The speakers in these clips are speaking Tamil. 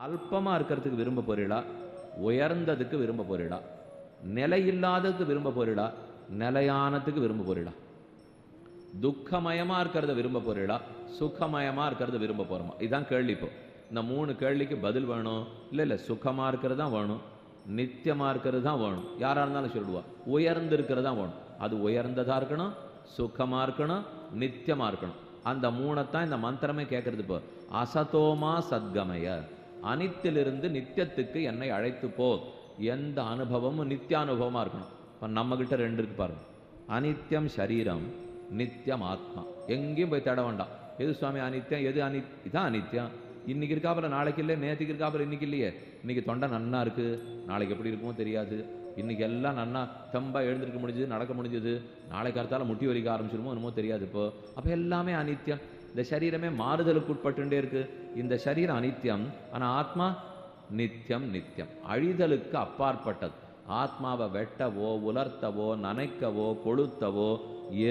அல்பமாக இருக்கிறதுக்கு விரும்ப போறீடா, உயர்ந்ததுக்கு விரும்ப போறீடா, நிலையில்லாததுக்கு விரும்ப போறீடா, நிலையானதுக்கு விரும்ப போறீடா, துக்கமயமாக இருக்கிறத விரும்ப போறீடா, சுகமயமாக இருக்கிறத விரும்ப போகிறோமா? இதுதான் கேள்வி. இப்போ இந்த 3 கேள்விக்கு பதில் வேணும். இல்லை சுகமாக இருக்கிறது தான் வேணும், நித்தியமாக இருக்கிறது தான் வேணும். யாராக இருந்தாலும் சொல்லுவா. உயர்ந்து இருக்கிறது தான் வேணும். அது உயர்ந்ததாக இருக்கணும், சுகமாக இருக்கணும், நித்தியமாக இருக்கணும். அந்த 3 இந்த மந்திரமே கேட்கறது. இப்போ அசதோமா சத்கமய, அனித்திலிருந்து நித்தியத்துக்கு என்னை அழைத்து போ. எந்த அனுபவமும் நித்தியானுபவமாக இருக்கணும். இப்போ நம்மக்கிட்ட 2 இருக்கு பாருங்க. அனித்தியம் சரீரம், நித்தியம் ஆத்மா. எங்கேயும் போய் தேட வேண்டாம். எது சுவாமி அனித்தியம், எது இதான் அனித்தியம். இன்னைக்கு இருக்காப்புல நாளைக்கு இல்லை, நேற்றுக்கு இருக்காப்புல இன்னைக்கு இல்லையே. இன்னைக்கு தொண்டை நன்னா இருக்கு, நாளைக்கு எப்படி இருக்குமோ தெரியாது. இன்னைக்கு எல்லாம் நன்னா தெம்பா எழுந்திருக்க முடிஞ்சது, நடக்க முடிஞ்சது. நாளைக்கு அடுத்தால முட்டி வலிக்க ஆரம்பிச்சிருமோ என்னமோ தெரியாது. இப்போ அப்போ எல்லாமே அனித்தியம். இந்த சரீரமே மாறுதலுக்கு உட்பட்டுண்டே இருக்கு. இந்த சரீரம் அனித்தியம், ஆனால் ஆத்மா நித்தியம். நித்தியம் அழிதலுக்கு அப்பாற்பட்டது. ஆத்மாவை வெட்டவோ உலர்த்தவோ நனைக்கவோ கொளுத்தவோ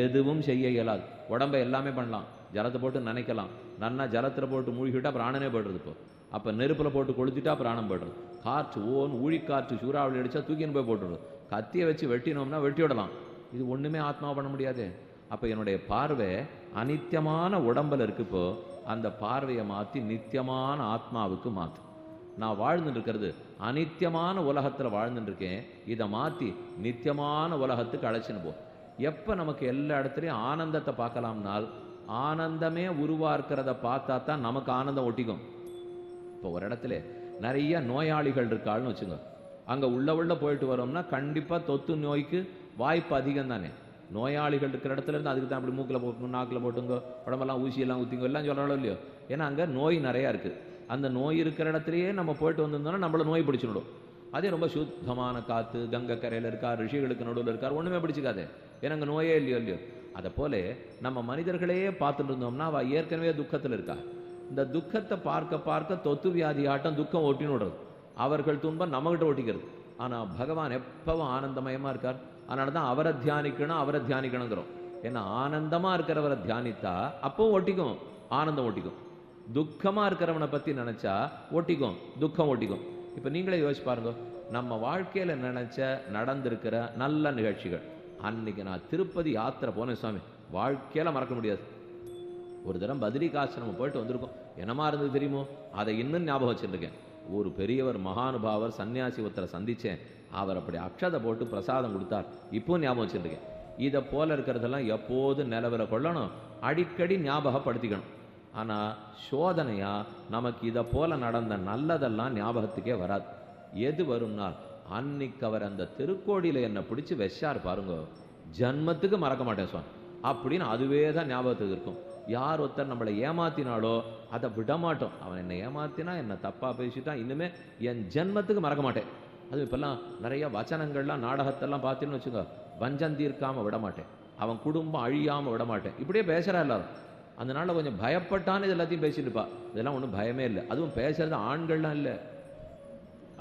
எதுவும் செய்ய இயலாது. உடம்பை எல்லாமே பண்ணலாம். ஜலத்தை போட்டு நினைக்கலாம், நன்னா ஜலத்தில் போட்டு மூழ்கிட்டா பிராணனே போய்டுறது. இப்போ அப்போ நெருப்பில் போட்டு கொளுத்திட்டா பிராணம் போய்டுறது. காற்று ஊழிக்காற்று சூறாவளி அடித்தா தூக்கின்னு போய் போட்டுடுறது. கத்தியை வச்சு வெட்டினோம்னா வெட்டி விடலாம். இது ஒன்றுமே ஆத்மாவை பண்ண முடியாது. அப்போ என்னுடைய பார்வை அனித்தியமான உடம்பில் இருக்குப்போ அந்த பார்வையை மாற்றி நித்தியமான ஆத்மாவுக்கு மாற்று. நான் வாழ்ந்துட்டு இருக்கிறது அனித்தியமான உலகத்தில் வாழ்ந்துட்டு இருக்கேன். இதை மாற்றி நித்தியமான உலகத்துக்கு அழைச்சின்னு போ. எப்போ நமக்கு எல்லா இடத்துலையும் ஆனந்தத்தை பார்க்கலாம்னால், ஆனந்தமே உருவாக்குறத பார்த்தா தான் நமக்கு ஆனந்தம் ஒட்டிக்கும். இப்போ ஒரு இடத்துல நிறைய நோயாளிகள் இருக்காள்னு வச்சுங்க. அங்கே உள்ள போயிட்டு வரோம்னா கண்டிப்பாக தொத்து நோய்க்கு வாய்ப்பு அதிகம் தானே. நோயாளிகள் இருக்கிற இடத்துல இருந்து அதுக்கு தான் அப்படி மூக்கில் போட்டுங்க, நாக்கில் போட்டுங்க, உடம்பெல்லாம் ஊசியெல்லாம் ஊற்றிங்க எல்லாம் சொல்கிறாலும் இல்லையோ. ஏன்னா அங்கே நோய் நிறையா இருக்குது. அந்த நோய் இருக்கிற இடத்துலையே நம்ம போயிட்டு வந்திருந்தோம்னா நம்மள நோய் பிடிச்சிடும். அதே ரொம்ப சுத்தமான காற்று, கங்கை கரையில் இருக்கார், ரிஷிகளுக்கு நடுவில் இருக்கார், ஒன்றுமே பிடிச்சிக்காது. ஏன்னா அங்கே நோயே இல்லையோ. அதை போல நம்ம மனிதர்களையே பார்த்துட்டு இருந்தோம்னா அவள் ஏற்கனவே துக்கத்தில் இருக்கா. இந்த துக்கத்தை பார்க்க பார்க்க தொத்து வியாதி ஆட்டம் துக்கம் ஒட்டின்னு விடுறது. அவர்கள் துன்பம் நம்மகிட்ட ஒட்டிக்கிறது. ஆனால் பகவான் எப்பவும் ஆனந்தமயமாக இருக்கார். அதனால தான் அவரை தியானிக்கணுங்கிறோம். ஏன்னா ஆனந்தமாக இருக்கிறவரை தியானித்தா அப்பவும் ஒட்டிக்கும், ஆனந்தம் ஒட்டிக்கும். துக்கமாக இருக்கிறவனை பற்றி நினச்சா ஒட்டிக்கும், துக்கம் ஒட்டிக்கும். இப்போ நீங்களே யோசிச்சு பாருங்க. நம்ம வாழ்க்கையில் நினச்ச நடந்திருக்கிற நல்ல நிகழ்ச்சிகள். அன்னைக்கு நான் திருப்பதி யாத்திரை போனேன் சுவாமி, வாழ்க்கையில் மறக்க முடியாது. ஒரு தரம் பத்ரிகாசிரமம் போயிட்டு வந்திருக்கோம். என்னமா இருந்தது தெரியுமோ, அதை இன்னும் ஞாபகம் வச்சுருக்கேன். ஒரு பெரியவர் மகானுபாவர் சன்னியாசி ஒருத்தரை சந்தித்தேன். அவர் அப்படி அக்ஷதை போட்டு பிரசாதம் கொடுத்தார். இப்போவும் ஞாபகம் வச்சுருக்கேன். இதை போல இருக்கிறதெல்லாம் எப்போது நிலவர கொள்ளணும், அடிக்கடி ஞாபகப்படுத்திக்கணும். ஆனால் சோதனையாக நமக்கு இதை போல நடந்த நல்லதெல்லாம் ஞாபகத்துக்கே வராது. எது வரும்னா, அன்னைக்கு அவர் அந்த திருக்கோடியில் என்னை பிடிச்சி வெச்சார் பாருங்க, ஜன்மத்துக்கு மறக்க மாட்டேன் சுவாமி அப்படின்னு அதுவே தான் ஞாபகத்துக்கு இருக்கும். யார் ஒருத்தர் நம்மளை ஏமாத்தினாலோ அதை விடமாட்டோம். அவன் என்னை ஏமாத்தினா, என்னை தப்பாக பேசிட்டான், இன்னுமே என் ஜென்மத்துக்கு மறக்க மாட்டேன். அது இப்போல்லாம் நிறைய வச்சனங்கள்லாம் நாடகத்தெல்லாம் பார்த்தீங்கன்னு வச்சுங்க, வஞ்சம் தீர்க்காமல் விடமாட்டேன், அவன் குடும்பம் அழியாமல் விடமாட்டேன், இப்படியே பேசுகிறா எல்லாரும். அதனால கொஞ்சம் பயப்பட்டான்னு இது எல்லாத்தையும் பேசிட்டு இருப்பா. இதெல்லாம் ஒன்றும் பயமே இல்லை. அதுவும் பேசுறது ஆண்கள்லாம் இல்லை,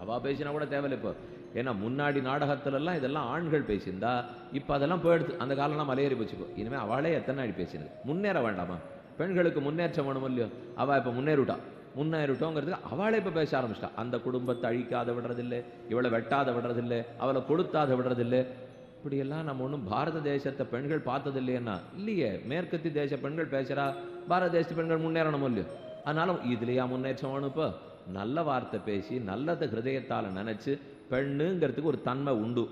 அவள் பேசினா கூட தேவையில்லை இப்போ. ஏன்னா முன்னாடி நாடகத்திலெல்லாம் இதெல்லாம் ஆண்கள் பேசியிருந்தா, இப்போ அதெல்லாம் போயிடுது. அந்த காலம்லாம் மலையேறி போச்சுக்கோ. இனிமேல் அவளே எத்தனை நாள் பேசினது. முன்னேற வேண்டாமா? பெண்களுக்கு முன்னேற்றம் வேணும் இல்லையோ. அவள் இப்போ முன்னேறிட்டோங்கிறதுக்கு அவளே இப்போ பேச ஆரம்பிச்சிட்டா. அந்த குடும்பத்தை அழிக்காத விடுறதில்லை, இவளை வெட்டாத விடுறதில்லை, அவளை கொடுத்தாத விடுறதில்லை. இப்படியெல்லாம் நம்ம ஒன்றும் பாரத தேசத்தை பெண்கள் பார்த்தது இல்லையன்னா இல்லையே. மேற்கத்தி தேச பெண்கள் பேசுகிறா, பாரத தேச பெண்கள் முன்னேறணும் இல்லையோ. அதனால இதுலையா முன்னேற்றம் வேணும்? இப்போ நல்ல வார்த்தை பேசி நல்லதை ஹிருதயத்தால் நினச்சி, பெண்ணுங்கிறதுக்கு ஒரு தன்மை உண்டு.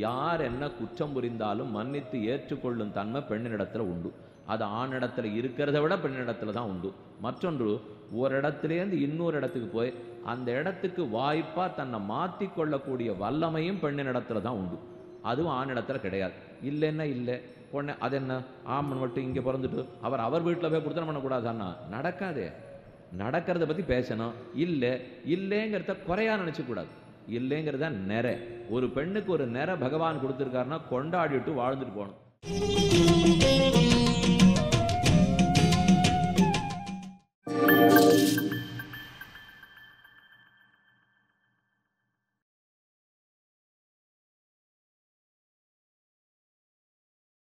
யார் என்ன குற்றம் புரிந்தாலும் மன்னித்து ஏற்றுக்கொள்ளும் தன்மை பெண்ணினிடத்துல உண்டு. அது ஆணிடத்துல இருக்கிறத விட பெண்ணிடத்துல தான் உண்டு. மற்றொன்று, ஒரு இடத்துலேருந்து இன்னொரு இடத்துக்கு போய் அந்த இடத்துக்கு வாய்ப்பா தன்னை மாற்றி கொள்ளக்கூடிய வல்லமையும் பெண்ணினிடத்துல தான் உண்டு. அதுவும் ஆணிடத்துல கிடையாது. இல்லைன்னா இல்லை, பொண்ணு அது என்ன ஆமன் மட்டும் இங்கே பிறந்துட்டு அவர் வீட்டில் போய் கொடுத்தன பண்ணக்கூடாதான்னா நடக்காதே. நடக்கிறத பற்றி பேசணும். இல்லைங்கிறத குறையா நினச்சக்கூடாது. இல்லைங்கிறத நிறை. ஒரு பெண்ணுக்கு ஒரு நிறை பகவான் கொடுத்துருக்காருன்னா கொண்டாடிட்டு வாழ்ந்துட்டு போகணும்.